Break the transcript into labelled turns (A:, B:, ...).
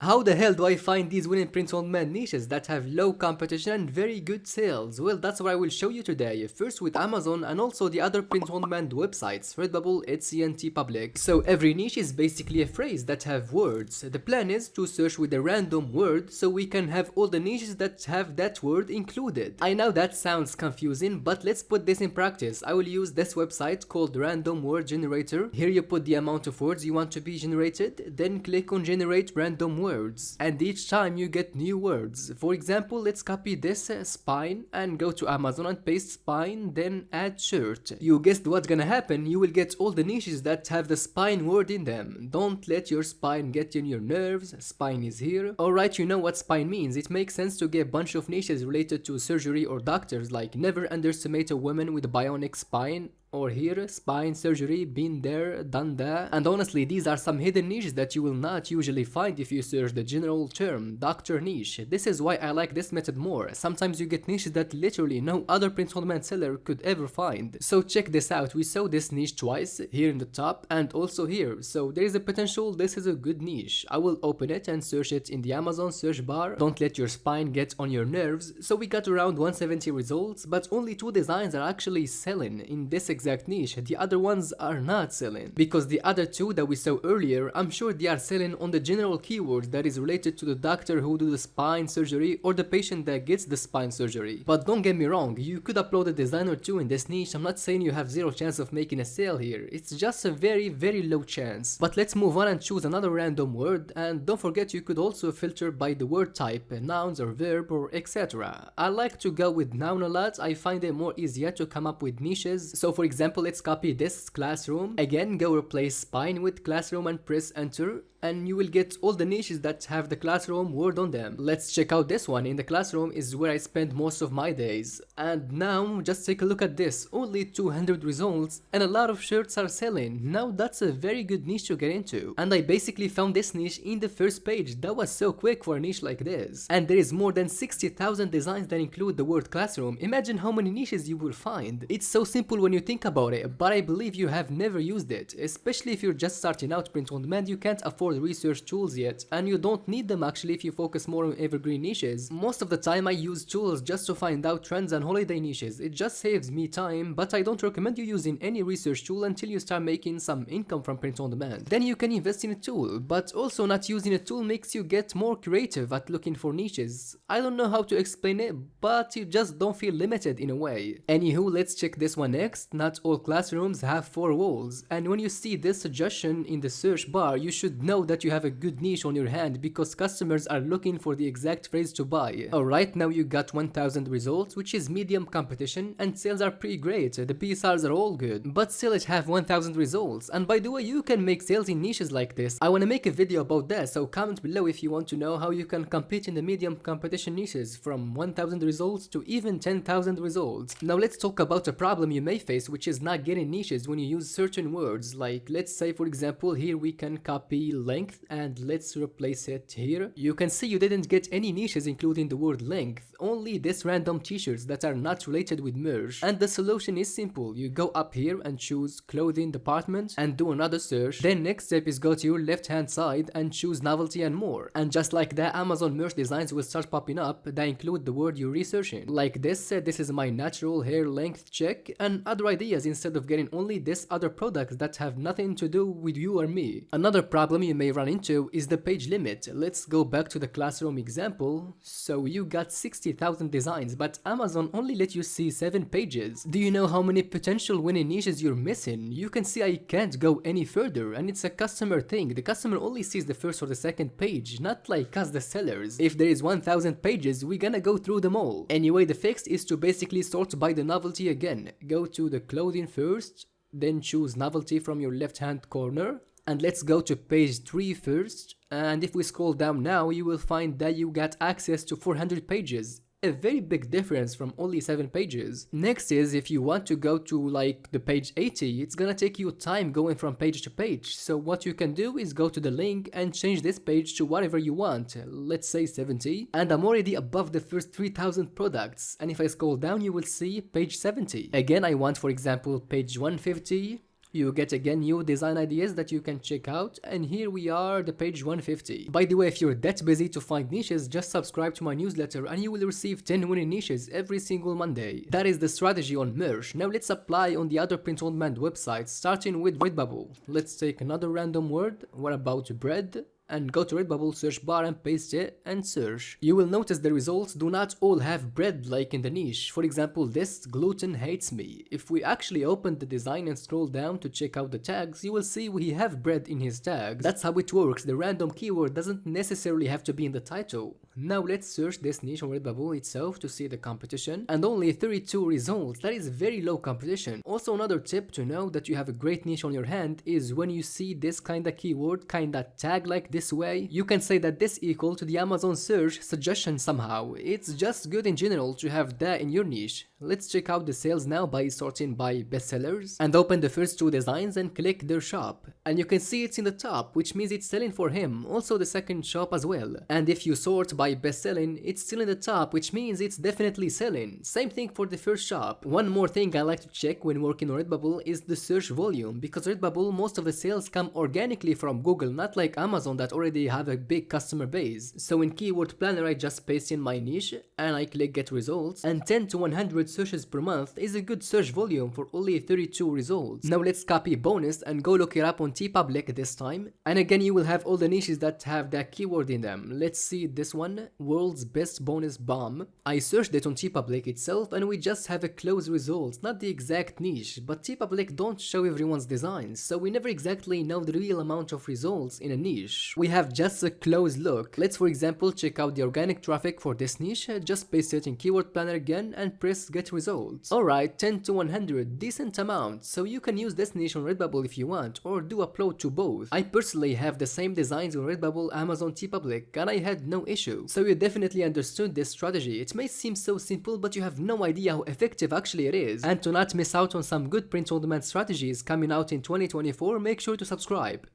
A: how the hell do I find these winning print-on-demand niches that have low competition and very good sales? Well, that's what I will show you today. First with Amazon and also the other print-on-demand websites, Redbubble, Etsy and TeePublic. So every niche is basically a phrase that have words. The plan is to search with a random word so we can have all the niches that have that word included. I know that sounds confusing, but let's put this in practice. I will use this website called Random Word Generator. Here you put the amount of words you want to be generated, then click on generate random words, and each time you get new words. For example, let's copy this spine and go to Amazon and paste spine, then add shirt. You guessed what's gonna happen, you will get all the niches that have the spine word in them. Don't let your spine get in your nerves, spine is here. Alright, you know what spine means. It makes sense to get a bunch of niches related to surgery or doctors, like never underestimate a woman with a bionic spine, or here, spine surgery, been there, done that. And honestly, these are some hidden niches that you will not usually find if you search the general term, doctor niche. This is why I like this method more. Sometimes you get niches that literally no other print-on-demand seller could ever find. So check this out, we saw this niche twice, here in the top and also here. So there is a potential this is a good niche. I will open it and search it in the Amazon search bar. Don't let your spine get on your nerves. So we got around 170 results, but only 2 designs are actually selling in this exact niche. The other ones are not selling, because the other 2 that we saw earlier, I'm sure they are selling on the general keywords that is related to the doctor who do the spine surgery or the patient that gets the spine surgery. But don't get me wrong, you could upload a design or 2 in this niche. I'm not saying you have 0 chance of making a sale here, it's just a very low chance. But let's move on and choose another random word, and don't forget you could also filter by the word type, nouns or verb or etc. I like to go with noun a lot, I find it more easier to come up with niches. So for example, let's copy this classroom. Again, go replace spine with classroom and press enter, and you will get all the niches that have the classroom word on them. Let's check out this one. In the classroom is where I spend most of my days. And now just take a look at this, only 200 results and a lot of shirts are selling. Now that's a very good niche to get into. And I basically found this niche in the first page. That was so quick for a niche like this. And there is more than 60,000 designs that include the word classroom. Imagine how many niches you will find. It's so simple when you think about it, but I believe you have never used it. Especially if you're just starting out print on demand, you can't afford research tools yet, and you don't need them actually if you focus more on evergreen niches. Most of the time I use tools just to find out trends and holiday niches. It just saves me time, but I don't recommend you using any research tool until you start making some income from print on demand. Then you can invest in a tool, but also not using a tool makes you get more creative at looking for niches. I don't know how to explain it, but you just don't feel limited in a way. Anywho, let's check this one next. Not all classrooms have 4 walls, and when you see this suggestion in the search bar, you should know that you have a good niche on your hand because customers are looking for the exact phrase to buy. Alright, now you got 1000 results, which is medium competition, and sales are pretty great. The PSRs are all good, but still it have 1000 results. And by the way, you can make sales in niches like this. I wanna make a video about that, so comment below if you want to know how you can compete in the medium competition niches from 1000 results to even 10,000 results. Now let's talk about a problem you may face, which is not getting niches when you use certain words. Like let's say for example here we can copy length and let's replace it here. You can see you didn't get any niches including the word length, only this random t-shirts that are not related with merch. And the solution is simple. You go up here and choose clothing department and do another search. Then next step is go to your left hand side and choose novelty and more. And just like that, Amazon merch designs will start popping up that include the word you're researching. Like this is my natural hair length check, and other ideas instead of getting only this other products that have nothing to do with you or me. Another problem you may run into is the page limit. Let's go back to the classroom example. So you got 60,000 designs, but Amazon only let you see 7 pages. Do you know how many potential winning niches you're missing? You can see I can't go any further, and it's a customer thing. The customer only sees the first or the second page, not like us the sellers. If there is 1000 pages, we're gonna go through them all. Anyway, the fix is to basically sort by the novelty again. Go to the clothing first, then choose novelty from your left hand corner, and let's go to page 3 first. And if we scroll down now, you will find that you got access to 400 pages. A very big difference from only 7 pages. Next is if you want to go to like the page 80, it's gonna take you time going from page to page. So what you can do is go to the link and change this page to whatever you want. Let's say 70. And I'm already above the first 3000 products. And if I scroll down, you will see page 70. Again, I want, for example, page 150. You get again new design ideas that you can check out, and here we are, the page 150. By the way, if you're that busy to find niches, just subscribe to my newsletter and you will receive 10 winning niches every single Monday. That is the strategy on merch. Now let's apply on the other print-on-demand websites, starting with Redbubble. Let's take another random word. What about bread? And go to Redbubble search bar and paste it and search. You will notice the results do not all have bread like in the niche. For example, this gluten hates me. If we actually open the design and scroll down to check out the tags, you will see we have bread in his tags. That's how it works. The random keyword doesn't necessarily have to be in the title. Now let's search this niche on Redbubble itself to see the competition, and only 32 results. That is very low competition. Also, another tip to know that you have a great niche on your hand is when you see this kinda keyword, kinda tag like this way, you can say that this equal to the Amazon search suggestion somehow. It's just good in general to have that in your niche. Let's check out the sales now by sorting by bestsellers and open the first two designs and click their shop. And you can see it's in the top, which means it's selling for him. Also the second shop as well. And if you sort by best selling, it's still in the top, which means it's definitely selling. Same thing for the first shop. One more thing I like to check when working on Redbubble is the search volume, because Redbubble, most of the sales come organically from Google, not like Amazon that already have a big customer base. So in Keyword Planner I just paste in my niche and I click get results, and 10 to 100 searches per month is a good search volume for only 32 results. Now let's copy bonus and go look it up on TeePublic this time, and again you will have all the niches that have that keyword in them. Let's see this one, world's best bonus bomb. I searched it on TeePublic itself and we just have a close result, not the exact niche, but TeePublic don't show everyone's designs, so we never exactly know the real amount of results in a niche. We have just a close look. Let's for example check out the organic traffic for this niche, just paste it in Keyword Planner again and press get results. Alright, 10 to 100, decent amount, so you can use this niche on Redbubble if you want, or do upload to both. I personally have the same designs on Redbubble, Amazon, TeePublic, and I had no issue. So you definitely understood this strategy. It may seem so simple, but you have no idea how effective actually it is. And to not miss out on some good print-on-demand strategies coming out in 2024, make sure to subscribe.